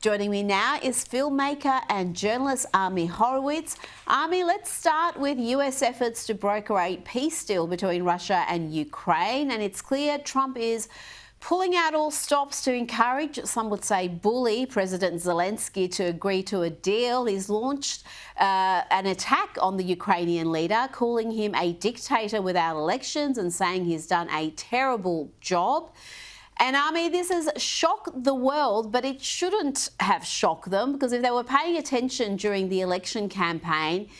Joining me now is filmmaker and journalist Ami Horowitz. Ami, let's start with US efforts to broker a peace deal between Russia and Ukraine. And it's clear Trump is pulling out all stops to encourage, some would say bully, President Zelenskyy to agree to a deal. He's launched an attack on the Ukrainian leader, calling him a dictator without elections and saying he's done a terrible job. And Ami, this has shocked the world, but it shouldn't have shocked them, because if they were paying attention during the election campaign,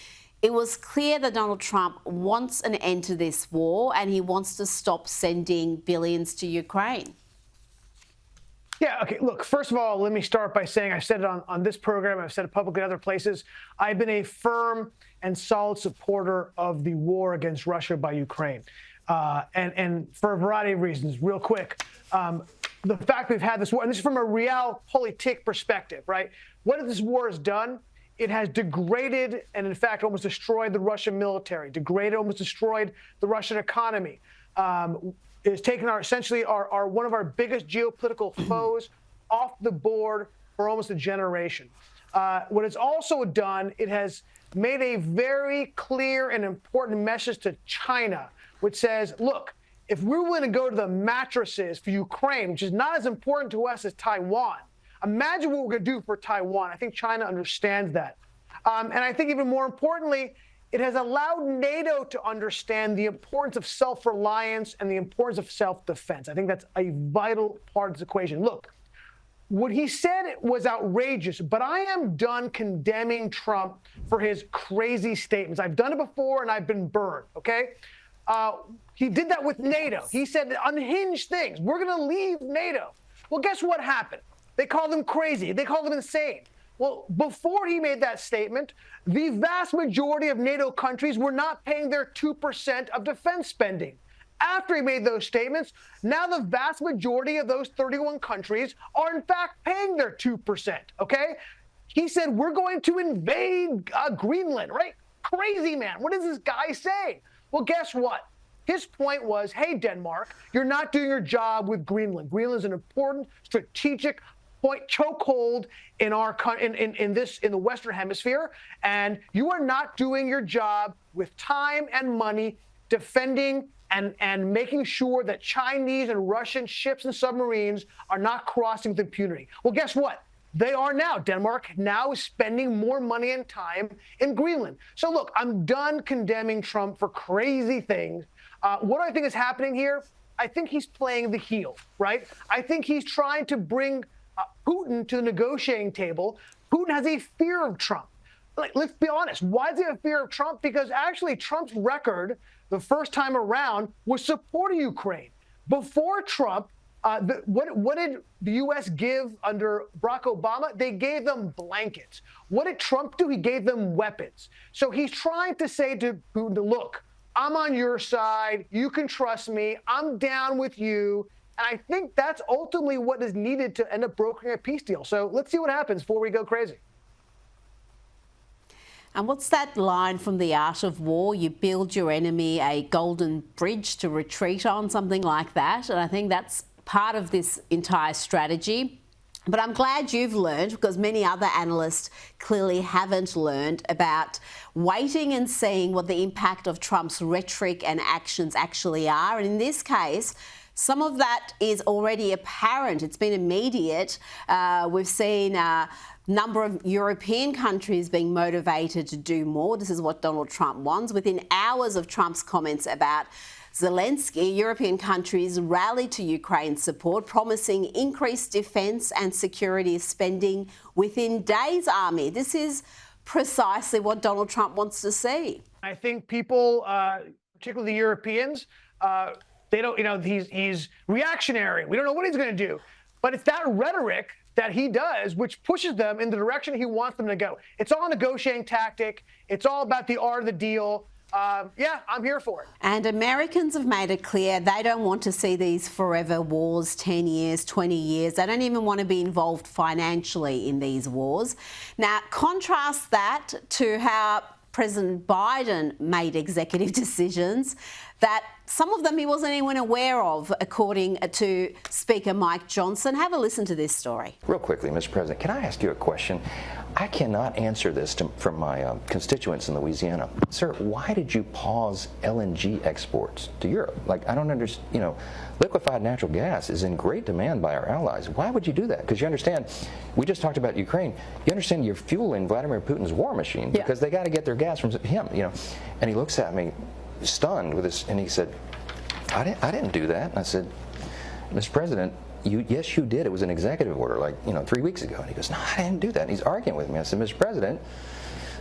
it was clear that Donald Trump wants an end to this war and he wants to stop sending billions to Ukraine. Yeah, okay, look, first of all, let me start by saying, I've said it on this program, I've said it publicly in other places, I've been a firm and solid supporter of the war against Russia by Ukraine. And for a variety of reasons, real quick. The fact we've had this war, and this is from a realpolitik perspective, right? What this war has done, it has degraded and, in fact, almost destroyed the Russian military, almost destroyed the Russian economy. It has taken essentially one of our biggest geopolitical foes off the board for almost a generation. What it's also done, it has made a very clear and important message to China, which says, look, if we're willing to go to the mattresses for Ukraine, which is not as important to us as Taiwan, imagine what we're going to do for Taiwan. I think China understands that. And I think even more importantly, it has allowed NATO to understand the importance of self-reliance and the importance of self-defense. I think that's a vital part of this equation. Look, what he said was outrageous, but I am done condemning Trump for his crazy statements. I've done it before and I've been burned, okay? He did that with NATO. He said unhinged things. We're going to leave NATO. Well, guess what happened? They called him crazy. They called him insane. Well, before he made that statement, the vast majority of NATO countries were not paying their 2% of defense spending. After he made those statements, now the vast majority of those 31 countries are in fact paying their 2%, okay? He said, we're going to invade Greenland, right? Crazy, man. What is this guy saying? Well, guess what? His point was, hey, Denmark, you're not doing your job with Greenland. Greenland is an important strategic chokehold in the Western Hemisphere, and you are not doing your job with time and money defending and making sure that Chinese and Russian ships and submarines are not crossing with impunity. Well, guess what? They are now. Denmark now is spending more money and time in Greenland. So look, I'm done condemning Trump for crazy things. What I think is happening here, I think he's playing the heel, right? I think he's trying to bring Putin to the negotiating table. Putin has a fear of Trump. Like, let's be honest. Why does he have a fear of Trump? Because actually Trump's record the first time around was supporting Ukraine. Before Trump, what did the U.S. give under Barack Obama? They gave them blankets. What did Trump do? He gave them weapons. So he's trying to say to Putin, look, I'm on your side. You can trust me. I'm down with you. And I think that's ultimately what is needed to end up brokering a peace deal. So let's see what happens before we go crazy. And what's that line from The Art of War? You build your enemy a golden bridge to retreat on, something like that. And I think that's part of this entire strategy. But I'm glad you've learned, because many other analysts clearly haven't learned, about waiting and seeing what the impact of Trump's rhetoric and actions actually are. And in this case, some of that is already apparent. It's been immediate. We've seen a number of European countries being motivated to do more. This is what Donald Trump wants. Within hours of Trump's comments about Zelenskyy, European countries rallied to Ukraine's support, promising increased defence and security spending within days, Ami. This is precisely what Donald Trump wants to see. I think people, particularly the Europeans, they don't, he's reactionary. We don't know what he's going to do. But it's that rhetoric that he does which pushes them in the direction he wants them to go. It's all a negotiating tactic. It's all about the art of the deal. Yeah, I'm here for it. And Americans have made it clear they don't want to see these forever wars, 10 years, 20 years. They don't even want to be involved financially in these wars. Now, contrast that to how President Biden made executive decisions that some of them he wasn't even aware of, according to Speaker Mike Johnson. Have a listen to this story. Real quickly, Mr. President, can I ask you a question? I cannot answer this from my constituents in Louisiana. Sir, why did you pause LNG exports to Europe? Like, I don't understand, you know, liquefied natural gas is in great demand by our allies. Why would you do that? Because you understand, we just talked about Ukraine. You understand you're fueling Vladimir Putin's war machine because they got to get their gas from him, you know. And he looks at me stunned with this, and he said, I didn't do that. And I said, Mr. President, yes, you did. It was an executive order, like, 3 weeks ago. And he goes, no, I didn't do that. And he's arguing with me. I said, Mr. President,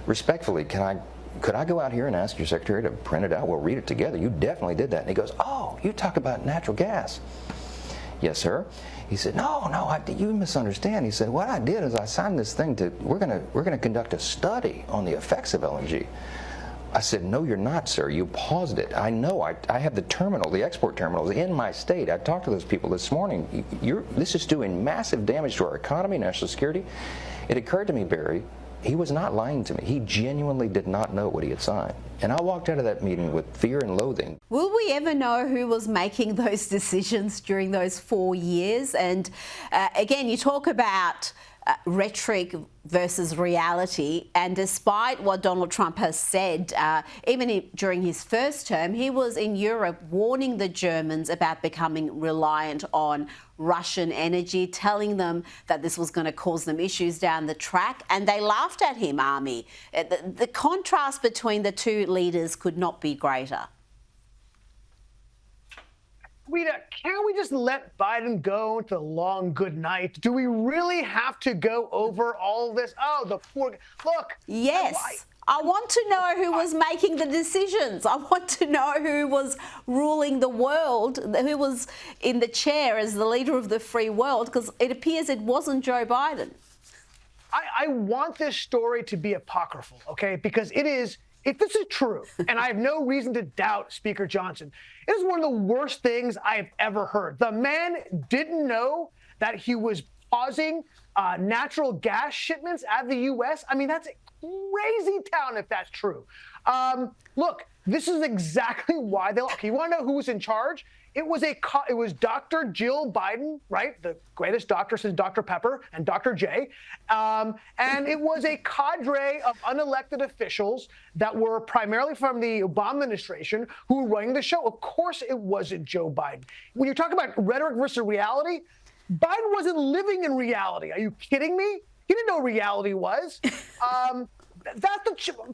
respectfully, could I go out here and ask your secretary to print it out? We'll read it together. You definitely did that. And he goes, oh, you talk about natural gas. Yes, sir. He said, no, you misunderstand. He said, what I did is I signed this thing we're gonna conduct a study on the effects of LNG. I said, no, you're not, sir. You paused it. I know. I have the export terminals in my state. I talked to those people this morning. This is doing massive damage to our economy, national security. It occurred to me, Barry, he was not lying to me. He genuinely did not know what he had signed. And I walked out of that meeting with fear and loathing. Will we ever know who was making those decisions during those 4 years? And again, you talk about rhetoric versus reality, and despite what Donald Trump has said, even during his first term, he was in Europe warning the Germans about becoming reliant on Russian energy, telling them that this was going to cause them issues down the track, and they laughed at him, Ami. The contrast between the two leaders could not be greater. Rita, can't we just let Biden go to the long good night? Do we really have to go over all this? Oh, the poor... Look. Yes. I want to know who was making the decisions. I want to know who was ruling the world, who was in the chair as the leader of the free world, because it appears it wasn't Joe Biden. I want this story to be apocryphal, okay? Because it is... If this is true, and I have no reason to doubt Speaker Johnson, it is one of the worst things I have ever heard. The man didn't know that he was pausing natural gas shipments out of the U.S. I mean, that's a crazy town if that's true. Look, this is exactly why they... Okay, you want to know who was in charge? It was Dr. Jill Biden, right? The greatest doctor since Dr. Pepper and Dr. J. And it was a cadre of unelected officials that were primarily from the Obama administration who were running the show. Of course it wasn't Joe Biden. When you're talking about rhetoric versus reality, Biden wasn't living in reality. Are you kidding me? He didn't know what reality was.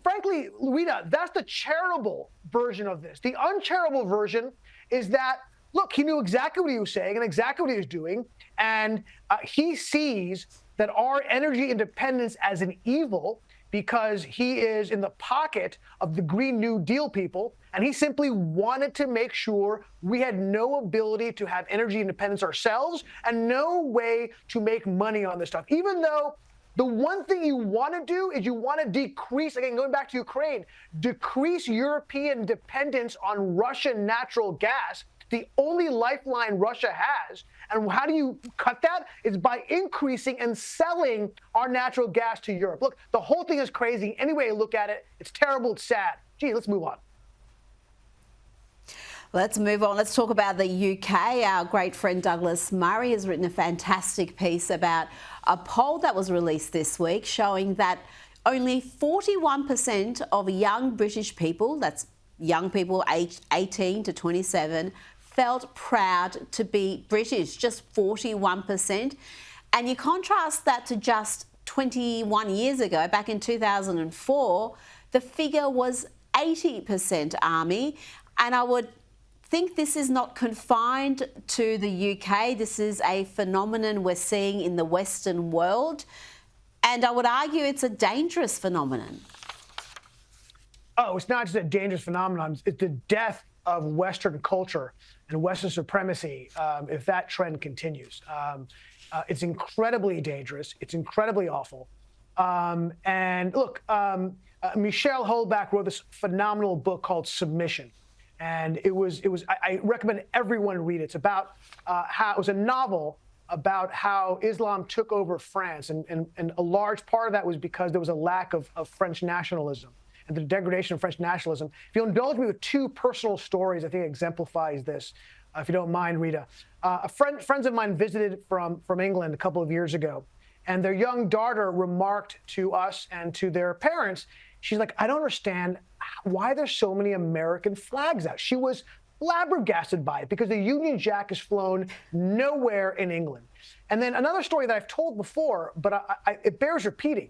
Frankly, Rita, that's the charitable version of this. The uncharitable version is that, look, he knew exactly what he was saying and exactly what he was doing, and he sees that our energy independence as an evil because he is in the pocket of the Green New Deal people, and he simply wanted to make sure we had no ability to have energy independence ourselves and no way to make money on this stuff, even though the one thing you want to do is you want to decrease, again, going back to Ukraine, decrease European dependence on Russian natural gas, the only lifeline Russia has. And how do you cut that? It's by increasing and selling our natural gas to Europe. Look, the whole thing is crazy. Any way you look at it, it's terrible, it's sad. Gee, let's move on. Let's move on. Let's talk about the UK. Our great friend Douglas Murray has written a fantastic piece about a poll that was released this week showing that only 41% of young British people, that's young people aged 18 to 27, felt proud to be British, just 41%. And you contrast that to just 21 years ago, back in 2004, the figure was 80%, Ami. And I would think this is not confined to the UK. This is a phenomenon we're seeing in the Western world. And I would argue it's a dangerous phenomenon. Oh, it's not just a dangerous phenomenon. It's the death of Western culture and Western supremacy if that trend continues. It's incredibly dangerous. It's incredibly awful. And look, Michelle Holbach wrote this phenomenal book called Submission. And I recommend everyone read it. It's about how it was a novel about how Islam took over France. And a large part of that was because there was a lack of French nationalism. and the degradation of French nationalism. If you'll indulge me with two personal stories, I think exemplifies this, if you don't mind, Rita. Friends of mine visited from England a couple of years ago, and their young daughter remarked to us and to their parents, she's like, I don't understand why there's so many American flags out. She was flabbergasted by it because the Union Jack is flown nowhere in England. And then another story that I've told before, but it bears repeating,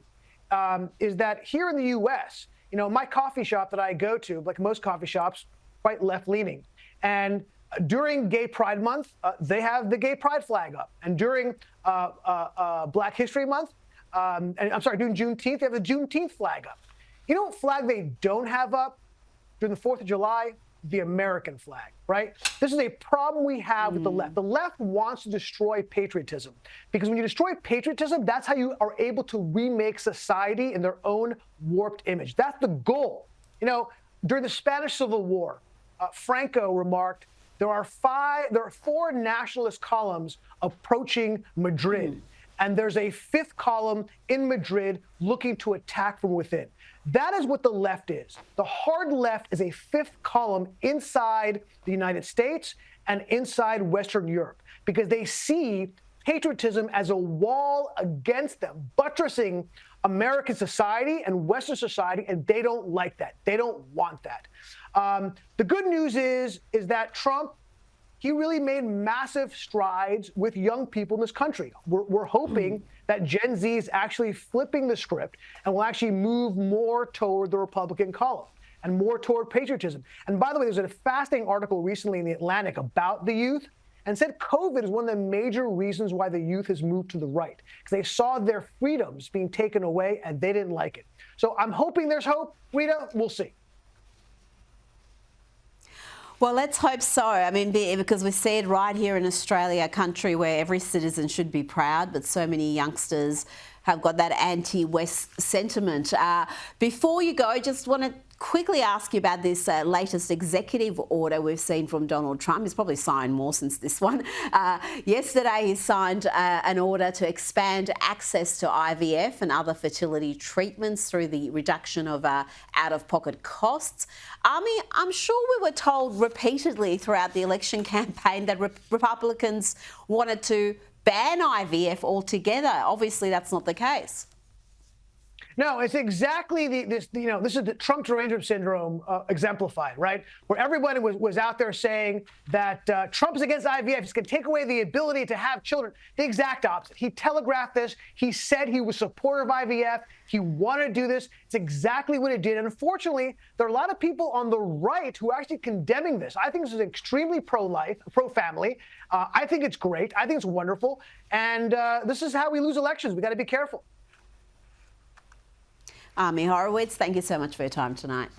is that here in the U.S., you know, my coffee shop that I go to, like most coffee shops, quite left-leaning. And during Gay Pride Month, they have the Gay Pride flag up. And during Black History Month, and I'm sorry, during Juneteenth, they have the Juneteenth flag up. You know what flag they don't have up during the 4th of July? The American flag, right? This is a problem we have with the left. The left wants to destroy patriotism because when you destroy patriotism, that's how you are able to remake society in their own warped image. That's the goal. You know, during the Spanish Civil War, Franco remarked, there are 4 nationalist columns approaching Madrid, and there's a 5th column in Madrid looking to attack from within. That is what the left is. The hard left is a 5th column inside the United States and inside Western Europe because they see patriotism as a wall against them, buttressing American society and Western society, and they don't like that. They don't want that. The good news is that Trump, he really made massive strides with young people in this country. We're hoping that Gen Z is actually flipping the script and will actually move more toward the Republican column and more toward patriotism. And by the way, there's a fascinating article recently in The Atlantic about the youth and said COVID is one of the major reasons why the youth has moved to the right, because they saw their freedoms being taken away and they didn't like it. So I'm hoping there's hope. Rita, we'll see. Well, let's hope so. I mean, because we see it right here in Australia, a country where every citizen should be proud, but so many youngsters have got that anti-West sentiment. Before you go, just want to quickly ask you about this latest executive order we've seen from Donald Trump. He's probably signed more since this one. Yesterday, he signed an order to expand access to IVF and other fertility treatments through the reduction of out-of-pocket costs. Ami, I'm sure we were told repeatedly throughout the election campaign that Republicans wanted to ban IVF altogether. Obviously, that's not the case. No, it's exactly this is the Trump derangement syndrome exemplified, right? Where everybody was out there saying that Trump is against IVF. He's going to take away the ability to have children. The exact opposite. He telegraphed this. He said he was supportive of IVF. He wanted to do this. It's exactly what it did. And unfortunately, there are a lot of people on the right who are actually condemning this. I think this is extremely pro-life, pro-family. I think it's great. I think it's wonderful. And this is how we lose elections. We got to be careful. Ami Horowitz, thank you so much for your time tonight.